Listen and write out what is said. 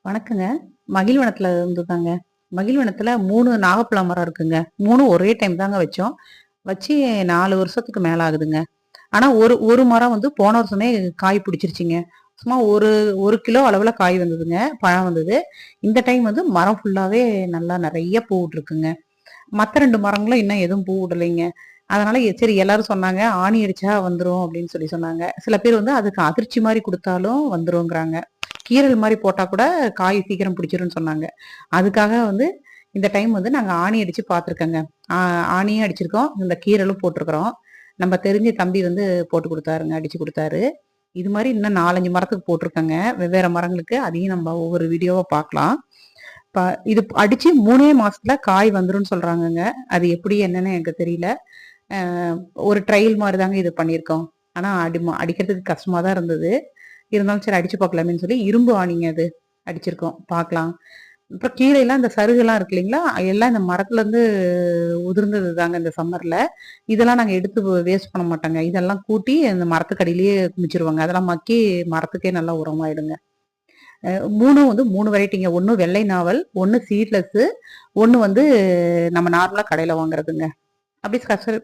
வணக்கங்க. மகிழ்வனத்துல இருந்து தாங்க. மகிழ்வனத்துல 3 நாகப்பழம் மரம் இருக்குங்க. 3ம் ஒரே டைம் தாங்க வச்சோம். வச்சு 4 வருஷத்துக்கு மேல ஆகுதுங்க. ஆனா ஒரு மரம் வந்து போன வருஷமே காய் பிடிச்சிருச்சுங்க. சும்மா ஒரு 1 கிலோ அளவுல காய் வந்ததுங்க. பழம் வந்தது. இந்த டைம் வந்து மரம் ஃபுல்லாவே நல்லா நெறைய பூ விட்டுருக்குங்க. மத்த 2 மரங்களும் இன்னும் எதுவும் பூ விடலைங்க. அதனால சரி எல்லாரும் சொன்னாங்க, "ஆணி அடிச்சா வந்துரும்" அப்படின்னு சொன்னாங்க. சில பேர் வந்து அதுக்கு அதிர்ச்சி மாரி குடுத்தாலும் வந்துருங்கிறாங்க. கீறல் மாரி போட்டா கூட காய் சீக்கிரம் பிடிச்சிரும்னு சொன்னாங்க. அதுக்காக வந்து இந்த டைம் வந்து நாங்க ஆணி அடிச்சு பார்த்துருக்கோங்க. ஆ ஆணியும் அடிச்சிருக்கோம். இந்த கீறலும் போட்டுருக்குறோம். நம்ம தெரிஞ்ச தம்பி வந்து போட்டு குடுத்தாருங்க. அடிச்சு குடுத்தாரு. இது மாரி இன்னும் 4, 5 மரத்துக்கு போட்டுருக்கங்க. வெவ்வேற மரங்களுக்கு. அதையும் நம்ம ஒவ்வொரு வீடியோவா பார்க்கலாம். இப்ப இது அடிச்சு 3 மாசத்துல காய் வந்துரும்னு சொல்றாங்கங்க. அது எப்படி என்னன்னு எனக்கு தெரியல. அ ஒரு ட்ரையல் மாரி தாங்க இது பண்ணியிருக்கோம். ஆனா அடிக்கிறதுக்கு கஷ்டமா தான் இருந்தது. இருந்தாலும் சரி அடிச்சு பார்க்கலாமேன்னு சொல்லி இரும்பு ஆணிங்க அது. அடிச்சிருக்கோம். பார்க்கலாம். அப்புறம் கீழைலாம் இந்த சருகுலாம் இருக்கு இல்லைங்களா? எல்லாம் இந்த மரத்துலருந்து உதிர்ந்தது தாங்க இந்த சம்மர்ல. இதெல்லாம் நாங்க எடுத்து வேஸ்ட் பண்ண மாட்டோங்க. இதெல்லாம் கூட்டி அந்த மரத்துக்கு அடியிலேயே குமிச்சிருவோங்க. அதெல்லாம் மக்கி மரத்துக்கே நல்லா உரமாயிடுங்க. 3ம் வந்து 3 வெரைட்டிங்க. ஒண்ணு வெள்ளை நாவல், ஒண்ணு சீட்லெஸ்ஸு, ஒண்ணு வந்து நம்ம நார்மலா கடையில வாங்குறதுங்க. அப்படி